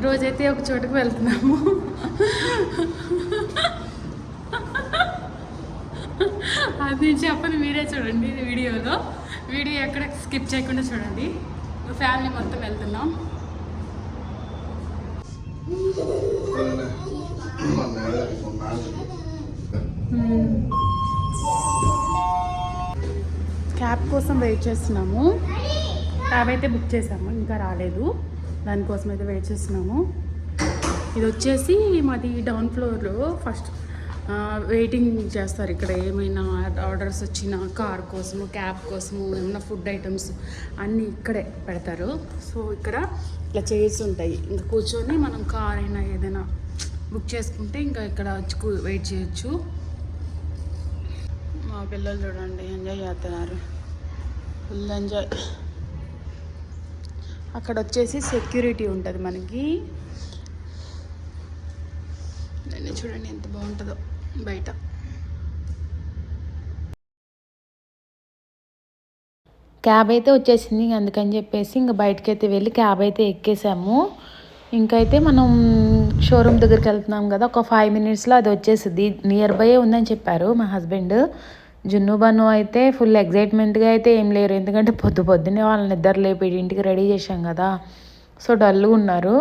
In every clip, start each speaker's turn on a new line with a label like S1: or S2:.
S1: రోజైతే ఒక చోటుకు వెళ్తున్నాము. అది చెప్పని మీరే చూడండి వీడియోలో. వీడియో ఎక్కడ స్కిప్ చేయకుండా చూడండి. ఫ్యామిలీ మొత్తం వెళ్తున్నాం. క్యాబ్ కోసం వెయిట్ చేస్తున్నాము. క్యాబ్ అయితే బుక్ చేసాము, ఇంకా రాలేదు. దానికోసం అయితే వెయిట్ చేస్తున్నాము. ఇది వచ్చేసి మాది డౌన్ ఫ్లోర్లో ఫస్ట్ వెయిటింగ్ చేస్తారు. ఇక్కడ ఏమైనా ఆర్డర్స్ వచ్చినా కార్ కోసము, క్యాబ్ కోసము, ఏమైనా ఫుడ్ ఐటమ్స్ అన్నీ ఇక్కడే పెడతారు. సో ఇక్కడ ఇట్లా చైర్స్ ఉంటాయి. ఇంకా కూర్చొని మనం కార్ అయినా ఏదైనా బుక్ చేసుకుంటే ఇంకా ఇక్కడ వచ్చి వెయిట్ చేయొచ్చు. మా పిల్లలు చూడండి ఎంజాయ్ చేస్తున్నారు, ఫుల్ ఎంజాయ్. అక్కడ వచ్చేసి సెక్యూరిటీ ఉంటుంది మనకి. దాన్ని చూడండి ఎంత బాగుంటుందో బయట.
S2: క్యాబ్ అయితే వచ్చేసింది, అందుకని చెప్పేసి ఇంకా బయటకైతే వెళ్ళి క్యాబ్ అయితే ఎక్కేసాము. ఇంకైతే మనం షోరూమ్ దగ్గరికి వెళ్తున్నాం కదా, ఒక 5 minutesలో అది వచ్చేసింది. నియర్ బై ఉందని చెప్పారు మా హస్బెండ్. జున్ను బన్ను అయితే ఫుల్ ఎగ్జైట్మెంట్గా అయితే ఏం లేరు, ఎందుకంటే పొద్దున్నే వాళ్ళని నిద్ర లేపి ఇంటికి రెడీ చేశాం కదా. సో డల్గా ఉన్నారు.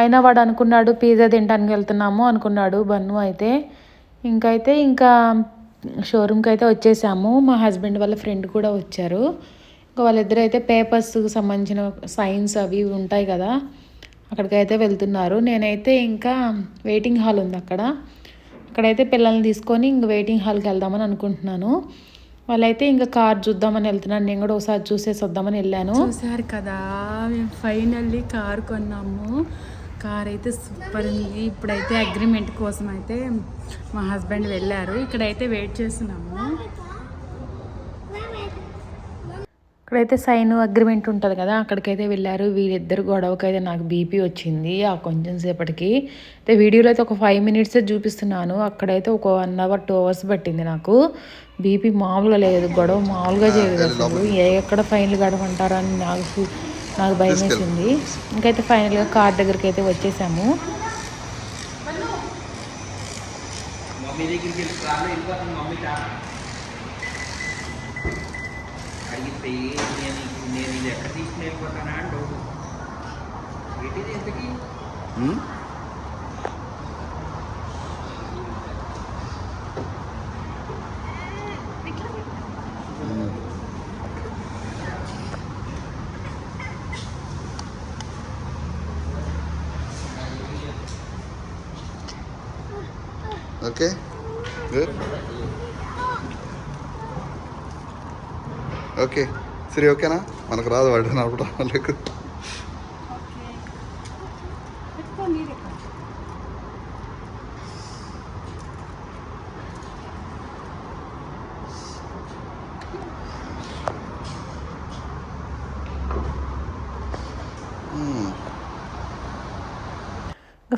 S2: అయినా వాడు అనుకున్నాడు పిజ్జా తినడానికి వెళ్తున్నాము అనుకున్నాడు బన్ను అయితే. ఇంకా షోరూమ్కి అయితే వచ్చేసాము. మా హస్బెండ్ వాళ్ళ ఫ్రెండ్ కూడా వచ్చారు. ఇంకా వాళ్ళిద్దరూ అయితే పేపర్స్కి సంబంధించిన సైన్స్ అవి ఉంటాయి కదా, అక్కడికైతే వెళ్తున్నారు. నేనైతే ఇంకా వెయిటింగ్ హాల్ ఉంది అక్కడైతే పిల్లల్ని తీసుకొని ఇంక వెయిటింగ్ హాల్కి వెళ్దామని అనుకుంటున్నాను. వాళ్ళైతే ఇంకా కార్ చూద్దామని వెళ్తున్నాను. నేను కూడా ఒకసారి చూసేసి వద్దామని వెళ్ళాను.
S1: చూసారు కదా, మేము ఫైనల్లీ కార్ కొన్నాము. కార్ అయితే సూపర్ ఉంది. ఇప్పుడైతే అగ్రిమెంట్ కోసం అయితే మా హస్బెండ్ వెళ్ళారు. ఇక్కడైతే వెయిట్ చేస్తున్నాము.
S2: ఇక్కడైతే సైన్ అగ్రిమెంట్ ఉంటుంది కదా, అక్కడికైతే వెళ్ళారు. వీళ్ళిద్దరు గొడవకైతే నాకు బీపీ వచ్చింది ఆ కొంచెం సేపటికి. అయితే వీడియోలో అయితే ఒక 5 minutes చూపిస్తున్నాను, అక్కడైతే ఒక 1 hour 2 hours పట్టింది నాకు. బీపీ మామూలుగా లేదు, గొడవ మామూలుగా చేయలేదు అసలు. ఎక్కడ ఫైన్లు గడవంటారని నాకు భయం వేసింది. ఇంకైతే ఫైనల్గా కార్ దగ్గరికి అయితే వచ్చేసాము.
S3: అడిగితే నేను ఇది ఎక్కడ తీసుకుని వెళ్ళిపోతానా అంటూ ఏంటిది ఇంతకీ
S4: ఓకే గుడ్ ఓకే సరే ఓకేనా. మనకు రాదు వాడు నడపడం వాళ్ళకు.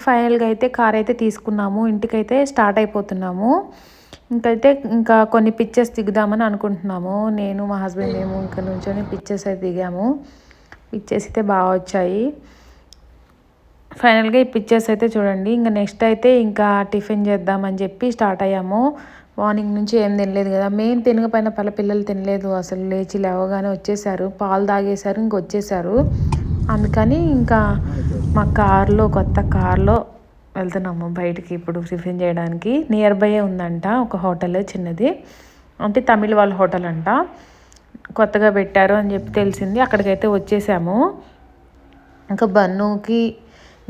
S2: ఫైనల్గా అయితే కార్ అయితే తీసుకున్నాము. ఇంటికైతే స్టార్ట్ అయిపోతున్నాము. ఇంకా కొన్ని పిక్చర్స్ దిగుదామని అనుకుంటున్నాము. నేను మా హస్బెండ్ మేము ఇంకా నుంచొని పిక్చర్స్ అయితే దిగాము. పిక్చర్స్ అయితే బాగా వచ్చాయి. ఫైనల్గా ఈ పిక్చర్స్ అయితే చూడండి. ఇంకా నెక్స్ట్ అయితే ఇంకా టిఫిన్ చేద్దామని చెప్పి స్టార్ట్ అయ్యాము. మార్నింగ్ నుంచి ఏం తినలేదు కదా, మేము తినకపోయిన పిల్లలు తినలేదు అసలు. లేచి లేవగానే వచ్చేసారు, పాలు తాగేశారు, వచ్చేసారు. అందుకని ఇంకా మా కొత్త కార్లో వెళ్తున్నాము బయటికి ఇప్పుడు టిఫిన్ చేయడానికి. నియర్ బై ఉందంట ఒక హోటల్ చిన్నది, అంటే తమిళ వాళ్ళ హోటల్ అంట, కొత్తగా పెట్టారు అని చెప్పి తెలిసింది. అక్కడికైతే వచ్చేసాము. ఇంకా బన్నుకి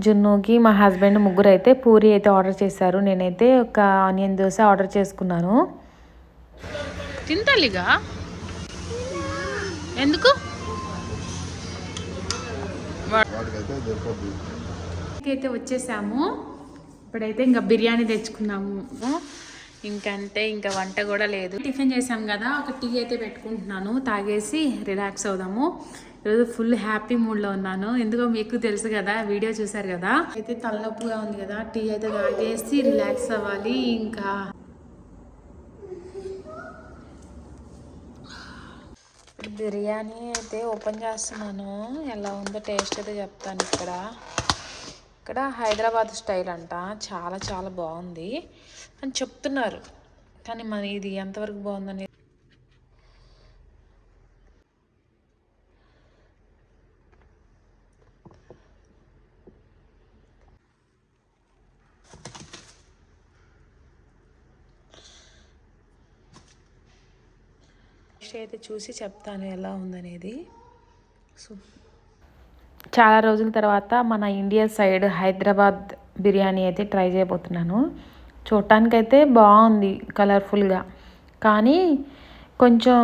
S2: జున్నుకి మా హస్బెండ్ ముగ్గురు అయితే పూరి అయితే ఆర్డర్ చేశారు. నేనైతే ఒక ఆనియన్ దోశ ఆర్డర్ చేసుకున్నాను.
S1: తింటాలిగా ఎందుకు అయితే వచ్చేసాము. ఇప్పుడైతే ఇంకా బిర్యానీ తెచ్చుకున్నాము. ఇంకంతే, ఇంకా వంట కూడా లేదు. టిఫిన్ చేసాం కదా, ఒక టీ అయితే పెట్టుకుంటున్నాను, తాగేసి రిలాక్స్ అవుదాము. ఈరోజు ఫుల్ హ్యాపీ మూడ్లో ఉన్నాను. ఎందుకో మీకు తెలుసు కదా, వీడియో చూసారు కదా. అయితే తలనొప్పిగా ఉంది కదా, టీ అయితే తాగేసి రిలాక్స్ అవ్వాలి. ఇంకా బిర్యానీ అయితే ఓపెన్ చేస్తున్నాను, ఎలా ఉందో టేస్ట్ అయితే చెప్తాను. ఇక్కడ
S2: ఇక్కడ హైదరాబాద్ స్టైల్ అంట, చాలా చాలా బాగుంది అని చెప్తున్నారు. కానీ మరి ఇది ఎంతవరకు బాగుందని అయితే చూసి చెప్తాను ఎలా ఉందనేది. సో చాలా రోజుల తర్వాత మన ఇండియా సైడ్ హైదరాబాద్ బిర్యానీ అయితే ట్రై చేయబోతున్నాను. చూడటానికైతే బాగుంది కలర్ఫుల్గా, కానీ కొంచెం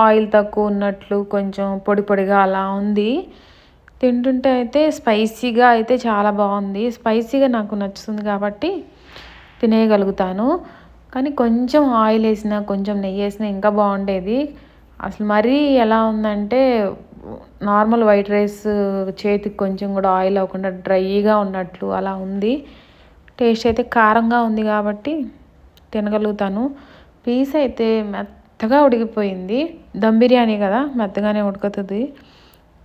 S2: ఆయిల్ తక్కువ ఉన్నట్లు, కొంచెం పొడి పొడిగా అలా ఉంది. తింటుంటే అయితే స్పైసీగా అయితే చాలా బాగుంది. స్పైసీగా నాకు నచ్చుతుంది కాబట్టి తినేయగలుగుతాను. కానీ కొంచెం ఆయిల్ వేసినా, కొంచెం నెయ్యి వేసినా ఇంకా బాగుండేది. అసలు మరీ ఎలా ఉందంటే నార్మల్ వైట్ రైస్ చేతికి కొంచెం కూడా ఆయిల్ అవ్వకుండా డ్రైగా ఉన్నట్లు అలా ఉంది. టేస్ట్ అయితే కారంగా ఉంది కాబట్టి తినగలుగుతాను. పీస్ అయితే మెత్తగా ఉడికిపోయింది. దమ్ బిర్యానీ కదా, మెత్తగానే ఉడుకుతుంది.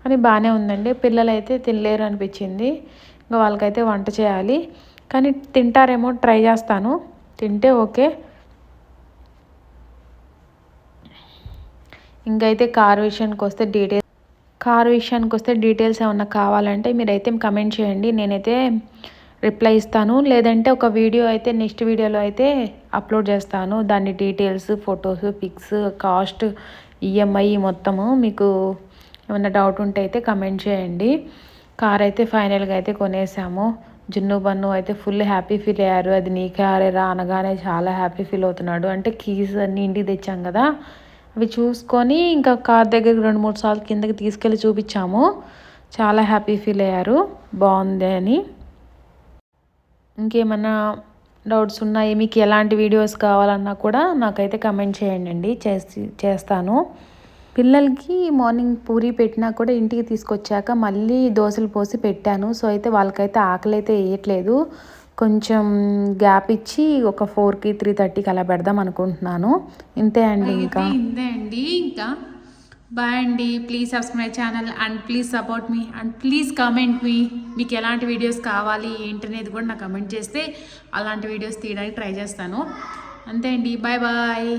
S2: కానీ బాగానే ఉందండి. పిల్లలు అయితే తినలేరు అనిపించింది. ఇంకా వాళ్ళకైతే వంట చేయాలి. కానీ తింటారేమో, ట్రై చేస్తాను. తింటే ఓకే. ఇంకైతే కార్ విషయానికి వస్తే డీటెయిల్స్ ఏమన్నా కావాలంటే మీరైతే కమెంట్ చేయండి, నేనైతే రిప్లై ఇస్తాను. లేదంటే ఒక వీడియో అయితే నెక్స్ట్ వీడియోలో అయితే అప్లోడ్ చేస్తాను. దాని details, photos, pics, cost, EMI మొత్తము. మీకు ఏమన్నా డౌట్ ఉంటే అయితే కమెంట్ చేయండి. కార్ అయితే ఫైనల్గా అయితే కొనేసాము. జున్ను బన్ను అయితే ఫుల్ హ్యాపీ ఫీల్ అయ్యారు. అది నీ కారేరా అనగానే చాలా హ్యాపీ ఫీల్ అవుతున్నాడు. అంటే కీస్ అన్నీ ఇంటికి తెచ్చాం కదా, అవి చూసుకొని ఇంకా కార్ దగ్గరికి 2-3 సార్లు కిందకి తీసుకెళ్ళి చూపించాము. చాలా హ్యాపీ ఫీల్ అయ్యారు బాగుంది అని. ఇంకేమన్నా డౌట్స్ ఉన్నాయి, మీకు ఎలాంటి వీడియోస్ కావాలన్నా కూడా నాకైతే కమెంట్ చేయండి, చేస్తాను. పిల్లలకి మార్నింగ్ పూరి పెట్టినా కూడా ఇంటికి తీసుకొచ్చాక మళ్ళీ దోశలు పోసి పెట్టాను. సో అయితే వాళ్ళకైతే ఆకలి అయితే వేయట్లేదు. కొంచెం గ్యాప్ ఇచ్చి ఒక 4కి 3:30కి అలా పెడదాం అనుకుంటున్నాను. ఇంతే అండి. ఇంకా
S1: బాయ్ అండి. Please subscribe channel and please support me and please comment me. మీకు ఎలాంటి వీడియోస్ కావాలి ఏంటనేది కూడా నాకు కమెంట్ చేస్తే అలాంటి వీడియోస్ తీయడానికి ట్రై చేస్తాను. అంతే అండి. Bye bye.